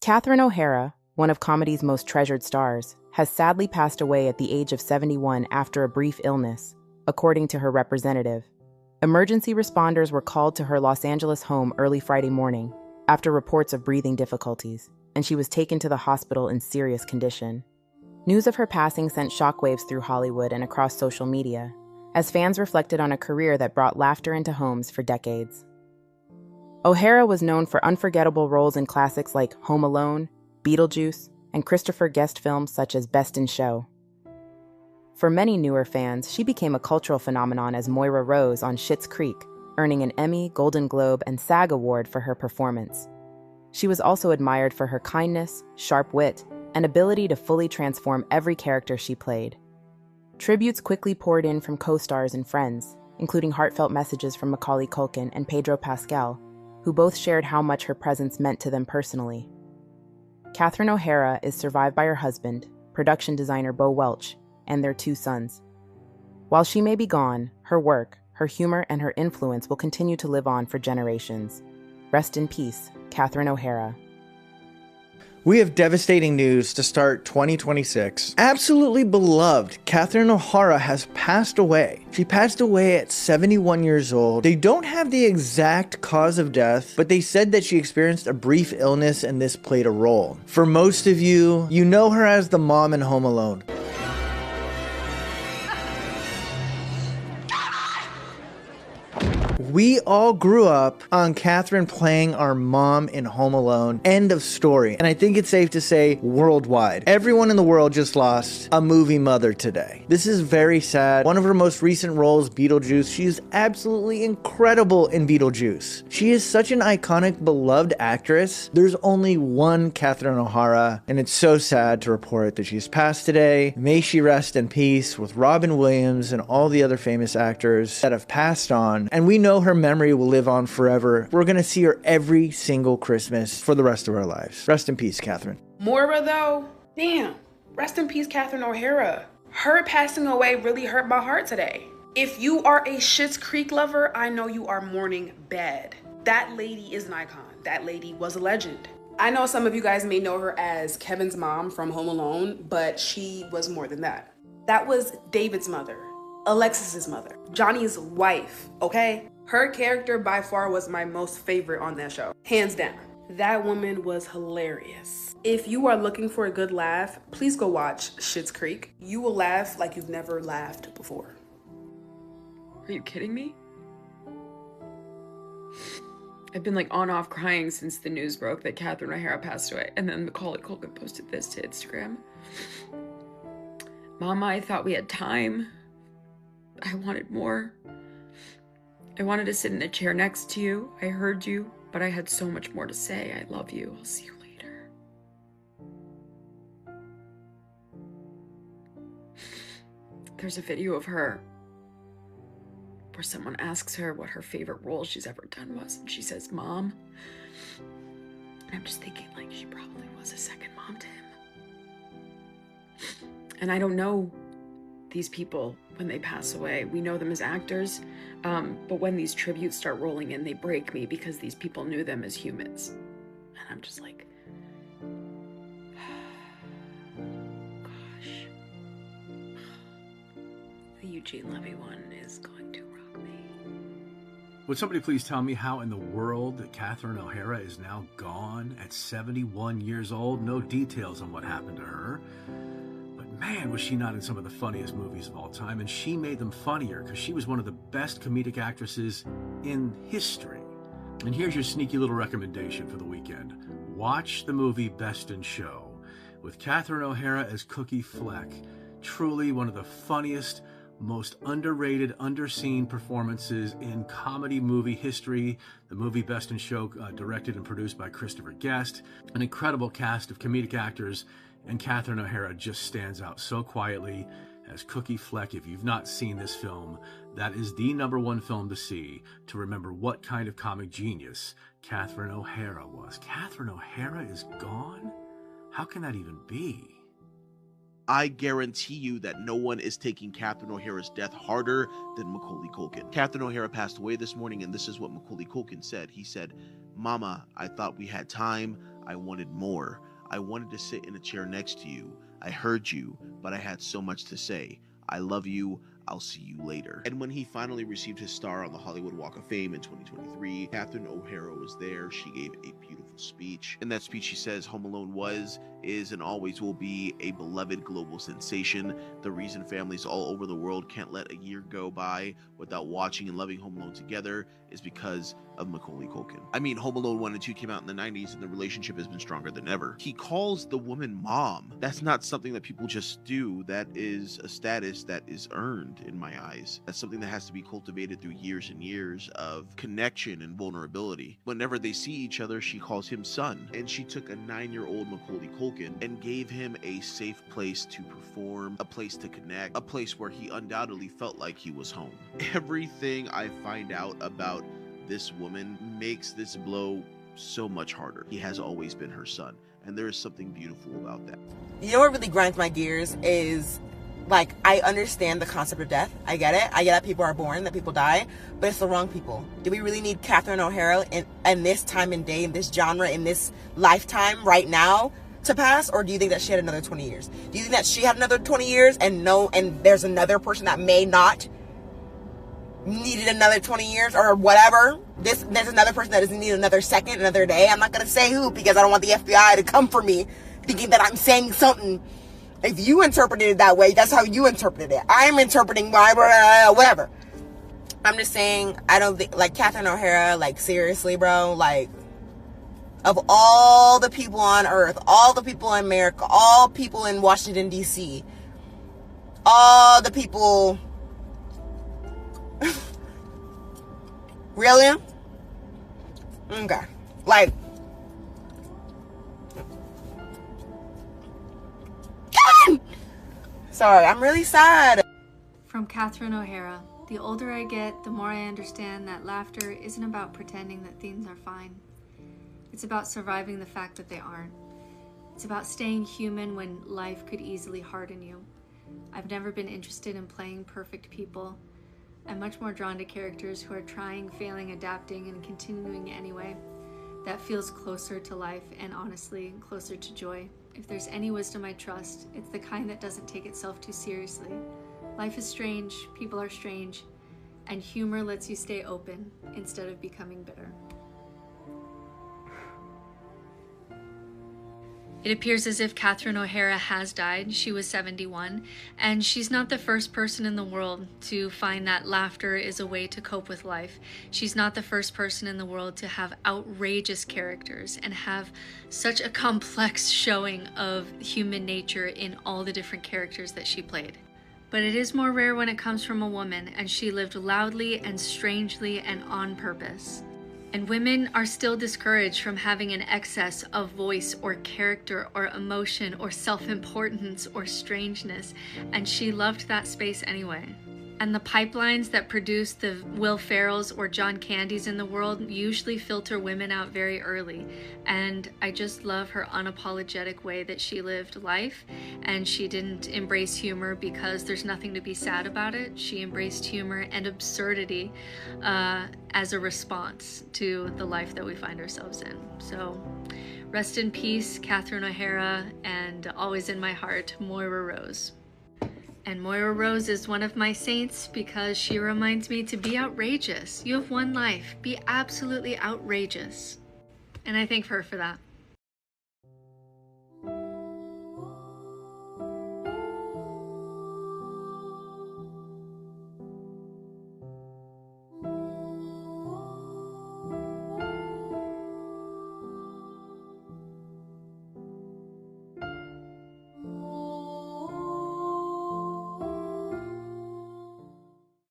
Catherine O'Hara, one of comedy's most treasured stars, has sadly passed away at the age of 71 after a brief illness, according to her representative. Emergency responders were called to her Los Angeles home early Friday morning after reports of breathing difficulties, and she was taken to the hospital in serious condition. News of her passing sent shockwaves through Hollywood and across social media, as fans reflected on a career that brought laughter into homes for decades. O'Hara was known for unforgettable roles in classics like Home Alone, Beetlejuice, and Christopher Guest films such as Best in Show. For many newer fans, she became a cultural phenomenon as Moira Rose on Schitt's Creek, earning an Emmy, Golden Globe, and SAG Award for her performance. She was also admired for her kindness, sharp wit, and ability to fully transform every character she played. Tributes quickly poured in from co-stars and friends, including heartfelt messages from Macaulay Culkin and Pedro Pascal, who both shared how much her presence meant to them personally. Catherine O'Hara is survived by her husband, production designer Bo Welch, and their 2 sons. While she may be gone, her work, her humor, and her influence will continue to live on for generations. Rest in peace, Catherine O'Hara. We have devastating news to start 2026. Absolutely beloved Catherine O'Hara has passed away. She passed away at 71 years old. They don't have the exact cause of death, but they said that she experienced a brief illness and this played a role. For most of you, you know her as the mom in Home Alone. We all grew up on Catherine playing our mom in Home Alone. End of story. And I think it's safe to say worldwide. Everyone in the world just lost a movie mother today. This is very sad. One of her most recent roles, Beetlejuice, she is absolutely incredible in Beetlejuice. She is such an iconic, beloved actress. There's only one Catherine O'Hara, and it's so sad to report that she's passed today. May she rest in peace with Robin Williams and all the other famous actors that have passed on. And we know her memory will live on forever. We're gonna see her every single Christmas for the rest of our lives. Rest in peace, Catherine. Moira, though, damn. Rest in peace, Catherine O'Hara. Her passing away really hurt my heart today. If you are a Schitt's Creek lover, I know you are mourning bad. That lady is an icon. That lady was a legend. I know some of you guys may know her as Kevin's mom from Home Alone, but she was more than that. That was David's mother, Alexis's mother, Johnny's wife, okay? Her character by far was my most favorite on that show, hands down. That woman was hilarious. If you are looking for a good laugh, please go watch Schitt's Creek. You will laugh like you've never laughed before. Are you kidding me? I've been like on off crying since the news broke that Catherine O'Hara passed away, and then Macaulay Culkin posted this to Instagram. Mama, I thought we had time. I wanted more. I wanted to sit in a chair next to you. I heard you, but I had so much more to say. I love you. I'll see you later. There's a video of her where someone asks her what her favorite role she's ever done was, and she says, Mom. And I'm just thinking, like, she probably was a second mom to him. And I don't know these people when they pass away. We know them as actors, but when these tributes start rolling in, they break me because these people knew them as humans. And I'm just like, gosh. The Eugene Levy one is going to rock me. Would somebody please tell me how in the world that Catherine O'Hara is now gone at 71 years old? No details on what happened to her. Man, was she not in some of the funniest movies of all time, and she made them funnier because she was one of the best comedic actresses in history. And here's your sneaky little recommendation for the weekend. Watch the movie Best in Show with Catherine O'Hara as Cookie Fleck. Truly one of the funniest, most underrated, underseen performances in comedy movie history. The movie Best in Show, directed and produced by Christopher Guest. An incredible cast of comedic actors, and Catherine O'Hara just stands out so quietly as Cookie Fleck. If you've not seen this film, that is the #1 film to see to remember what kind of comic genius Catherine O'Hara was. Catherine O'Hara is gone? How can that even be? I guarantee you that no one is taking Catherine O'Hara's death harder than Macaulay Culkin. Catherine O'Hara passed away this morning, and this is what Macaulay Culkin said. He said, Mama, I thought we had time. I wanted more. I wanted to sit in a chair next to you. I heard you, but I had so much to say. I love you. I'll see you later. And when he finally received his star on the Hollywood Walk of Fame in 2023, Catherine O'Hara was there. She gave a beautiful speech. In that speech, she says Home Alone was, is, and always will be a beloved global sensation. The reason families all over the world can't let a year go by without watching and loving Home Alone together is because of Macaulay Culkin. I mean, Home Alone 1 and 2 came out in the 90s and the relationship has been stronger than ever. He calls the woman mom. That's not something that people just do. That is a status that is earned in my eyes. That's something that has to be cultivated through years and years of connection and vulnerability. Whenever they see each other, she calls him son. And she took a 9-year-old Macaulay Culkin and gave him a safe place to perform, a place to connect, a place where he undoubtedly felt like he was home. Everything I find out about this woman makes this blow so much harder. He has always been her son, and there is something beautiful about that. You know what really grinds my gears is, like, I understand the concept of death. I get it. I get that people are born, that people die, but it's the wrong people. Do we really need Catherine O'Hara in this time and day, in this genre, in this lifetime right now to pass? Or do you think that she had another 20 years? Do you think that she had another 20 years and there's another person that may not needed another 20 years or whatever? There's another person that doesn't need another second, another day. I'm not going to say who, because I don't want the FBI to come for me thinking that I'm saying something. If you interpreted it that way, that's how you interpreted it. I'm interpreting my whatever. I'm just saying, I don't think, like, Catherine O'Hara, like, seriously, bro, like, of all the people on earth, all the people in America, all people in Washington, D.C., all the people... Really? Okay. Like, sorry, I'm really sad. From Catherine O'Hara. The older I get, the more I understand that laughter isn't about pretending that things are fine. It's about surviving the fact that they aren't. It's about staying human when life could easily harden you. I've never been interested in playing perfect people. I'm much more drawn to characters who are trying, failing, adapting, and continuing anyway. That feels closer to life and, honestly, closer to joy. If there's any wisdom I trust, it's the kind that doesn't take itself too seriously. Life is strange, people are strange, and humor lets you stay open instead of becoming bitter. It appears as if Catherine O'Hara has died. She was 71, and she's not the first person in the world to find that laughter is a way to cope with life. She's not the first person in the world to have outrageous characters and have such a complex showing of human nature in all the different characters that she played. But it is more rare when it comes from a woman, and she lived loudly and strangely and on purpose. And women are still discouraged from having an excess of voice or character or emotion or self-importance or strangeness, and she loved that space anyway. And the pipelines that produce the Will Ferrells or John Candys in the world usually filter women out very early. And I just love her unapologetic way that she lived life, and she didn't embrace humor because there's nothing to be sad about it. She embraced humor and absurdity as a response to the life that we find ourselves in. So rest in peace, Catherine O'Hara, and always in my heart, Moira Rose. And Moira Rose is one of my saints because she reminds me to be outrageous. You have one life. Be absolutely outrageous. And I thank her for that.